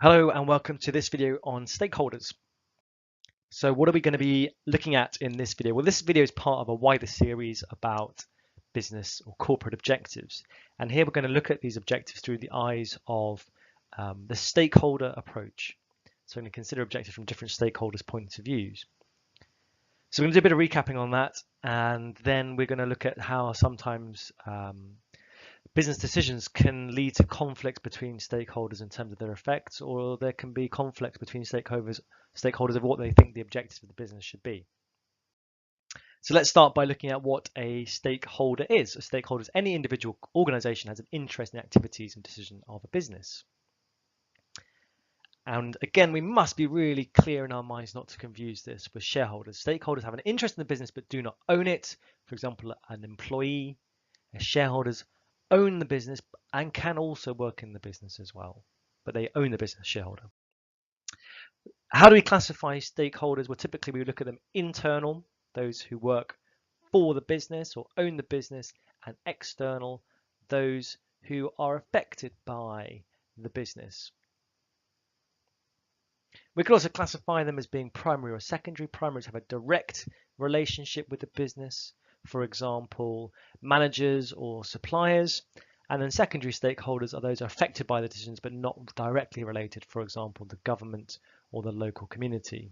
Hello and welcome to this video on stakeholders. So what are we going to be looking at in this video? Well, this video is part of a wider series about business or corporate objectives. And here we're going to look at these objectives through the eyes of the stakeholder approach. So we're going to consider objectives from different stakeholders' points of views. So we're going to do a bit of recapping on that, and then we're going to look at how sometimes business decisions can lead to conflicts between stakeholders in terms of their effects, or there can be conflicts between stakeholders of what they think the objectives of the business should be. So let's start by looking at what a stakeholder is. A stakeholder is any individual organization has an interest in the activities and decision of a business. And again, we must be really clear in our minds not to confuse this with shareholders. Stakeholders have an interest in the business but do not own it. For example, an employee, shareholders own the business and can also work in the business as well, but they own the business shareholder. How do we classify stakeholders? Well, typically we look at them internal, those who work for the business or own the business, and external, those who are affected by the business. We could also classify them as being primary or secondary. Primaries have a direct relationship with the business, for example, managers or suppliers, and then secondary stakeholders are those who are affected by the decisions but not directly related, for example, the government or the local community.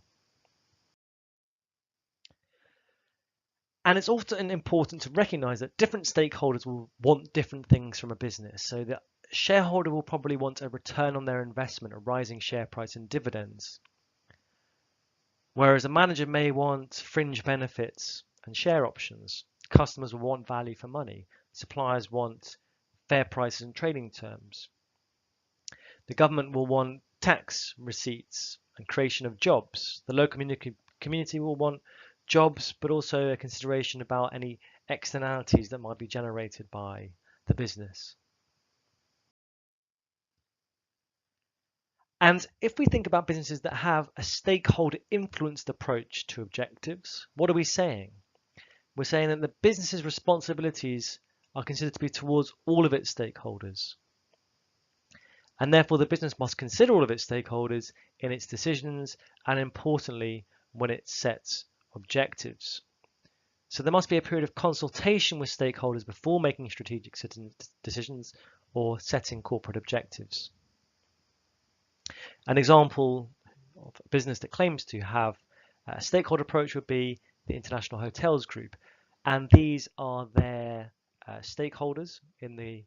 And it's often important to recognize that different stakeholders will want different things from a business. So the shareholder will probably want a return on their investment, a rising share price and dividends, whereas a manager may want fringe benefits and share options. Customers will want value for money. Suppliers want fair prices and trading terms. The government will want tax receipts and creation of jobs. The local community will want jobs, but also a consideration about any externalities that might be generated by the business. And if we think about businesses that have a stakeholder influenced approach to objectives, what are we saying? We're saying that the business's responsibilities are considered to be towards all of its stakeholders. And therefore the business must consider all of its stakeholders in its decisions and, importantly, when it sets objectives. So there must be a period of consultation with stakeholders before making strategic decisions or setting corporate objectives. An example of a business that claims to have a stakeholder approach would be the International Hotels Group, and these are their stakeholders in the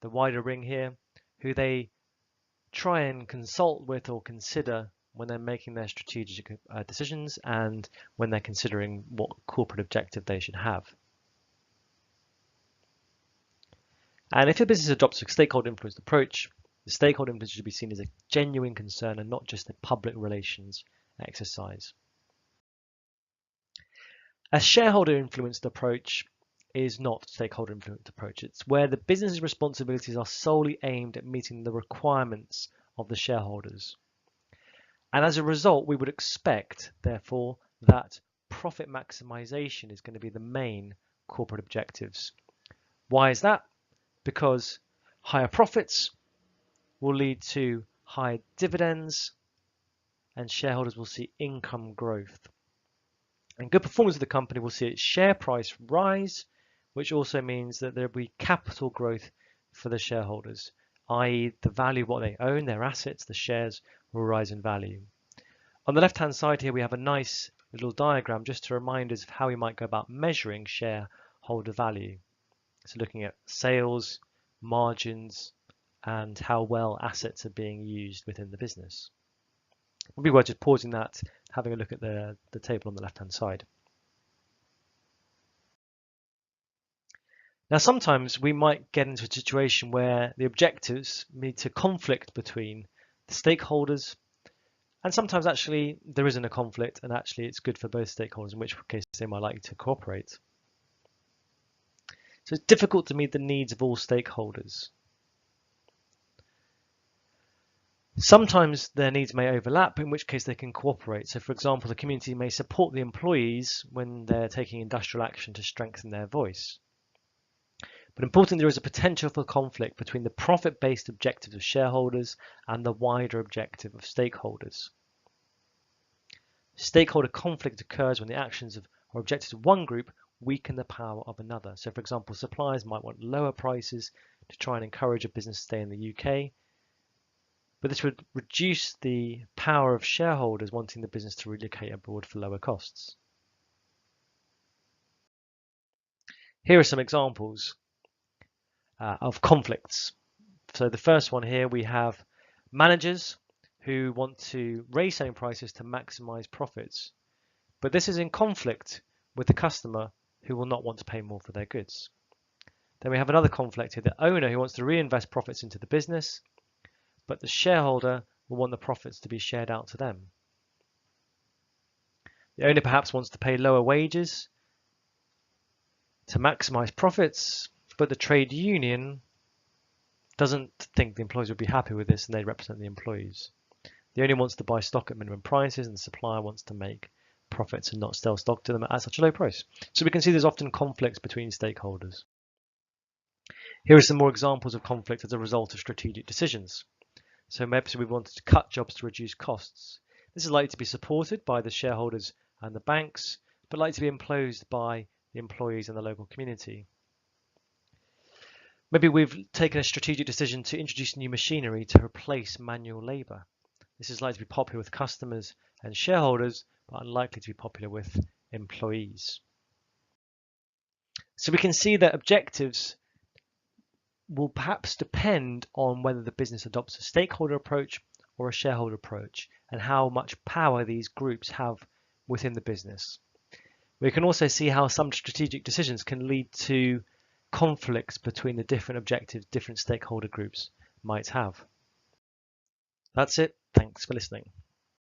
wider ring here, who they try and consult with or consider when they're making their strategic decisions and when they're considering what corporate objective they should have. And if a business adopts a stakeholder influenced approach, the stakeholder influence should be seen as a genuine concern and not just a public relations exercise. A shareholder influenced approach is not stakeholder influenced approach. It's where the business's responsibilities are solely aimed at meeting the requirements of the shareholders. And as a result, we would expect, therefore, that profit maximization is going to be the main corporate objectives. Why is that? Because higher profits will lead to higher dividends and shareholders will see income growth. And good performance of the company will see its share price rise, which also means that there will be capital growth for the shareholders, i.e. the value of what they own, their assets, the shares will rise in value. On the left-hand side here, we have a nice little diagram just to remind us of how we might go about measuring shareholder value. So looking at sales, margins, and how well assets are being used within the business. It would be worth just pausing that, having a look at the table on the left-hand side. Now, sometimes we might get into a situation where the objectives lead to conflict between the stakeholders, and sometimes actually there isn't a conflict and actually it's good for both stakeholders, in which case they might like to cooperate. So it's difficult to meet the needs of all stakeholders. Sometimes their needs may overlap, in which case they can cooperate. So for example, the community may support the employees when they're taking industrial action to strengthen their voice. But importantly, there is a potential for conflict between the profit-based objectives of shareholders and the wider objective of stakeholders. Stakeholder conflict occurs when the actions of or objectives of one group weaken the power of another. So, for example, suppliers might want lower prices to try and encourage a business to stay in the UK, but this would reduce the power of shareholders wanting the business to relocate abroad for lower costs. Here are some examples of conflicts. So the first one here, we have managers who want to raise selling prices to maximize profits, but this is in conflict with the customer who will not want to pay more for their goods. Then we have another conflict here, the owner who wants to reinvest profits into the business, but the shareholder will want the profits to be shared out to them. The owner perhaps wants to pay lower wages to maximize profits, but the trade union doesn't think the employees would be happy with this and they represent the employees. The owner wants to buy stock at minimum prices and the supplier wants to make profits and not sell stock to them at such a low price. So we can see there's often conflicts between stakeholders. Here are some more examples of conflict as a result of strategic decisions. So maybe we wanted to cut jobs to reduce costs. This is likely to be supported by the shareholders and the banks, but likely to be imposed by the employees and the local community. Maybe we've taken a strategic decision to introduce new machinery to replace manual labour. This is likely to be popular with customers and shareholders, but unlikely to be popular with employees. So we can see that objectives will perhaps depend on whether the business adopts a stakeholder approach or a shareholder approach and how much power these groups have within the business. We can also see how some strategic decisions can lead to conflicts between the different objectives different stakeholder groups might have. That's it. Thanks for listening.